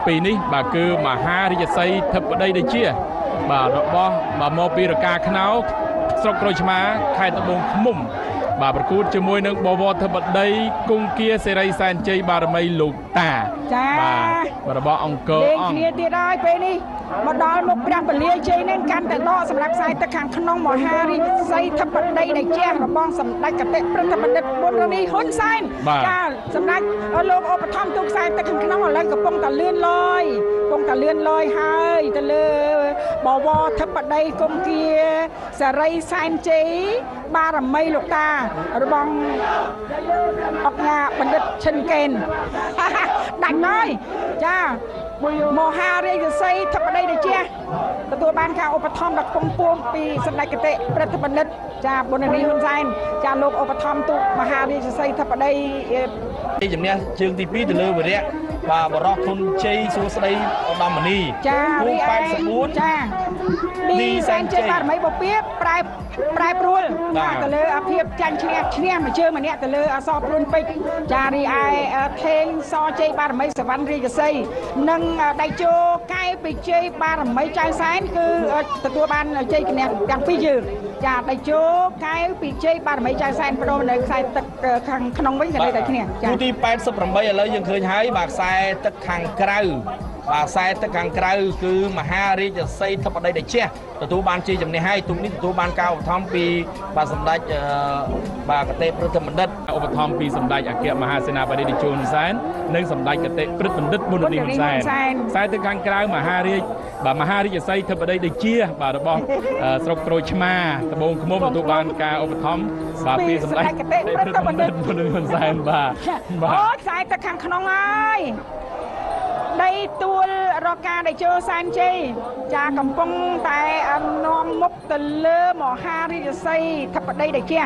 ពីនេះបាទគឺមហារាជសីធិបតីដូចជាបាទរបស់មកពីរកាខ្នោស្រុកក្រូចឆ្មាខេត្តត្បូងឃ្មុំបាទប្រកួតជាមួយនឹងបវរធិបតីគង្គគាសេរីសែនជ័យបារមីលោកតាចាបាទរបស់អង្គរអង្គគ្នាទៀតហើយពេលនេះមកដល់មុខព្រះពលាជ័យនឹងកាន់តែដកសម្រាប់ខ្សែទឹកខាងក្នុងមហារាជសីធិបតីនៃជារបស់សម្ដេចគតិព្រឹទ្ធបណ្ឌិតប៊ុនរនីហ៊ុនសែនចាសម្ដេចលោកឧបត្ថម្ភទូខ្សែទឹកខាងក្នុងឥឡូវកំពុងតែលឿនលយហើយទៅលើបវរធិបតីគង្គគាសេរីសែនជ័យបារមីលោកតារបស់អង្គការបណ្ឌិតឈិនកេនដាច់ហើយចាមហារាជសីធិបតីដូចជាទទួលបានការឧបត្ថម្ភដ៏ខ្ពង់ខ្ពស់ពីសម្ដេចគតិព្រឹទ្ធបណ្ឌិតចាប៊ុនរនីហ៊ុនសែនចាលោកឧបត្ថម្ភទូមហារាជសីធិបតីជំនះជើងទី2ទៅលើវរៈបាទបរោះធុនជ័យសួស្ដីឧត្តមនីចារីឯចាឌីសែនជ័យបារមីបពាប្រែប្រួលទៅលើអាភិបចាញ់ឈ្នះមួយជើងម្នាក់ទៅលើអសព្រួនពេជ្រចារីឯថេងសជ័យបារមីសវណ្ណរាជសីនិងដៃជោកែពីជ័យបារមីចៅសែនគឺទទួលបានជ័យឈ្នះទាំងពីរជើងចាដៃជោកែពីជ័យបារមីចៅសែនបដូរនៅខ្សែទឹកខាងក្នុងវិញក៏នៅតែឈ្នះចាទី88ឥឡូវយើងឃើញហើយបាទខ្សែទឹកខាងក្រៅបាទខ្សែទឹកខាងក្រៅគឺមហារាជសីធិបតីដែលជះទទួលបានជ័យជំនះហើយទូកនេះទទួលបានការឧបត្ថម្ភពីបាទសម្ដេចបាទគតិព្រឹទ្ធបណ្ឌិតឧបត្ថម្ភពីសម្ដេចអគ្គមហាសេនាបតីតេជោហ៊ុនសែននិងសម្ដេចគតិព្រឹទ្ធបណ្ឌិតប៊ុនរនីហ៊ុនសែនខ្សែទឹកខាងក្រៅមហារាជសីធិបតីដែលជាបាទរបស់ស្រុកក្រូចឆ្មាត្បូងឃ្មុំទទួលបានការឧបត្ថម្ភបាទពីសម្ដេចគតិព្រឹទ្ធបណ្ឌិតប៊ុនរនីហ៊ុនសែនបាទអូខ្សែទឹកខាងក្នុងហើយដីទួលរកាដេជោសែនជ័យចាកំពុងតែនាំមុខទៅលើមហារាជសីធិបតីដែលជា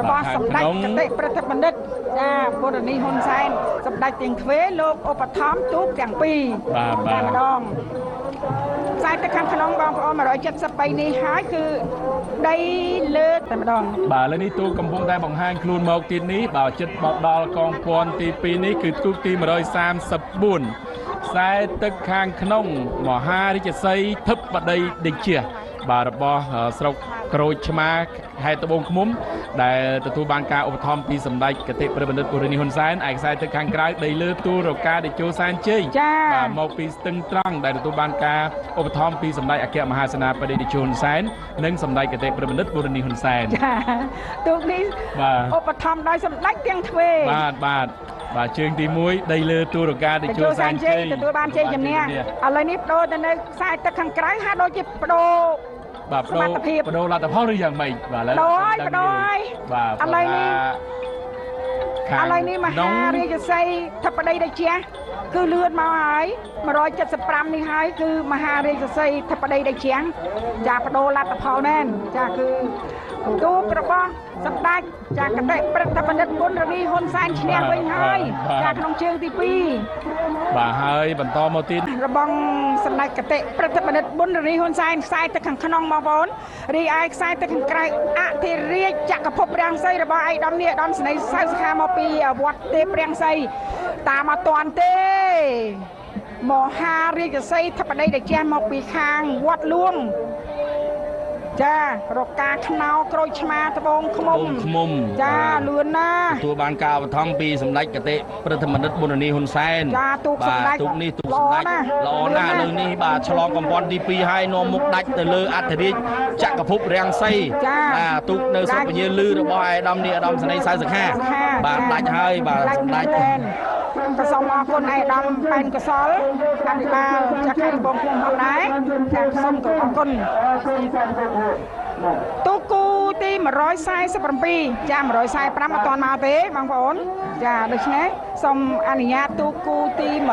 របស់សម្ដេចគតិព្រឹទ្ធបណ្ឌិតចាប៊ុនរនីហ៊ុនសែនសម្ដេចទាំងទ្វេលោកឧបត្ថម្ភទូកទាំងពីរបាទម្ដងខ្សែទឹកខាងក្នុងបងប្អូន173នេះហើយគឺដីលើតែម្ដងបាទឥឡូវនេះទូកកំពុងតែបង្ហាញខ្លួនមកទៀតនេះបាទចិត្តបដល់កងពាន់ទី2នេះគឺទូកទី134ខ្សែទឹកខាងក្នុងមហារាជសីធិបតីដូចជាបាទរបស់ស្រុកក្រូចឆ្មាខេត្តត្បូងឃ្មុំដែលទទួលបានការឧបត្ថម្ភពីសម្ដេចគតិព្រឹទ្ធបណ្ឌិតប៊ុនរនីហ៊ុនសែនឯខ្សែទឹកខាងក្រៅដីលើទួលរកាដេជោសែនជ័យបាទមកពីស្ទឹងត្រង់ដែលទទួលបានការឧបត្ថម្ភពីសម្ដេចអគ្គមហាសេនាបតីតេជោហ៊ុនសែននិងសម្ដេចគតិព្រឹទ្ធបណ្ឌិតប៊ុនរនីហ៊ុនសែនចាទូកនេះឧបត្ថម្ភដោយសម្ដេចទាំងទ្វេបាទជើងទី1ដីលើទូរកាដេជោសែនជ័យទទួលបានជ័យជំនះឥឡូវនេះបដូរទៅនៅខ្សែទឹកខាងក្រៅហាក់ដូចជាបដូរបាទបដូរលទ្ធផលឬយ៉ាងម៉េចបាទឥឡូវបដូរហើយបាទឥឡូវនេះមហារាជសីធិបតីដែលជាគឺលឿនមកហើយ175នេះហើយគឺមហារាជសីធិបតីដែលជាចាបដូរលទ្ធផលមែនចាគឺទូករបស់សម្ដេចចាគតិព្រឹទ្ធបណ្ឌិតប៊ុនរនីហ៊ុនសែនឈ្នះវិញហើយចាក្នុងជើងទី2បាទហើយបន្តមកទៀតរបស់សម្ដេចគតិព្រឹទ្ធបណ្ឌិតប៊ុនរនីហ៊ុនសែនខ្សែទឹកខាងក្នុងបងប្អូនរីឯខ្សែទឹកខាងក្រៅអធិរាជចក្រភពរាំងសីរបស់ឯកឧត្តមនាយឧត្តមសេនីយ៍សៅសខាមកពីវត្តទេពរាំងសីតាមអត់ទាន់ទេមហារាជសីធិបតីដែលជះមកពីខាងវត្តលួងចារកាខ្នោក្រូចឆ្មាត្បូងឃ្មុំចាលឿនណាទទួលបានការឧបត្ថម្ភពីសម្ដេចគតិព្រឹទ្ធបណ្ឌិតប៊ុនរនីហ៊ុនសែនចាទូកសម្ដេចទូកនេះទូកសម្ដេចល្អណាស់លើនេះបាទឆ្លងកំពាន់ទី2ហើយនាំមុខដាច់ទៅលើអធិរាជចក្រភពរាំងសីបាទទូកនៅស្រុកពញាលឺរបស់ឯកឧត្តមនាយឧត្តមសេនីយ៍សៅសខាបាទដាច់ហើយបាទសម្ដេចក៏សូមអរគុណឯកឧត្តមប៉ែនកសលអភិបាលចាក់ខេត្តត្បូងឃ្មុំផងដែរចាសូមអរគុណទូកគូទី147ចា145អត់ទាន់មកទេបងប្អូនចាដូច្នេះសូមអនុញ្ញាតទូកគូទី147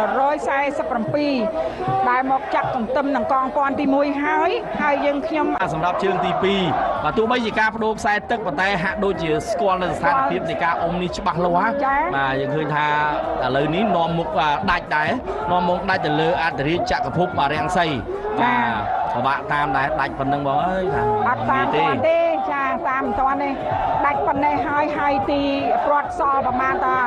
ដែលមកចាក់ទន្ទឹមនឹងកងពាន់ទី1ហើយយើងខ្ញុំសម្រាប់ជើងទី2បាទទោះបីជាការបដូរខ្សែទឹកប៉ុន្តែហាក់ដូចជាស្គាល់នៅស្ថានភាពនៃការអុំនេះច្បាស់លាស់បាទយើងឃើញថាឥឡូវនេះនាំមុខដាច់ដែរនាំមុខដាច់ទៅលើអធិរាជចក្រភពរាំងសីបាទពិបាកតាមដែរដាច់ប៉ុណ្្នឹងបងអើយថាអត់តាមទេចាតាមមិនទាន់ទេដាច់ប៉ុណ្ណេះហើយទីព្រាត់សល់ប្រហែលតា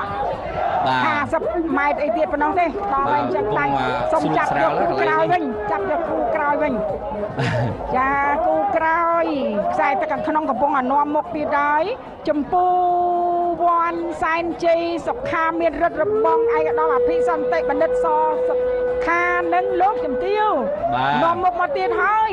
50 ម៉ែត្រអីទៀតប៉ុណ្ណោះទេដល់ហើយចឹងតែសុំចាប់យកគូក្រោយវិញចាប់យកគូក្រោយវិញចាគូក្រោយខ្សែទឹកខាងក្នុងកំពុងអានាំមុខទៀតហើយចម្ពូវ័នសែនជ័យសុខាមានរិទ្ធរបងឯកឧត្តមអភិសន្តិបណ្ឌិតសសុខានិងលោកជំទាវនាំមុខមកទៀតហើយ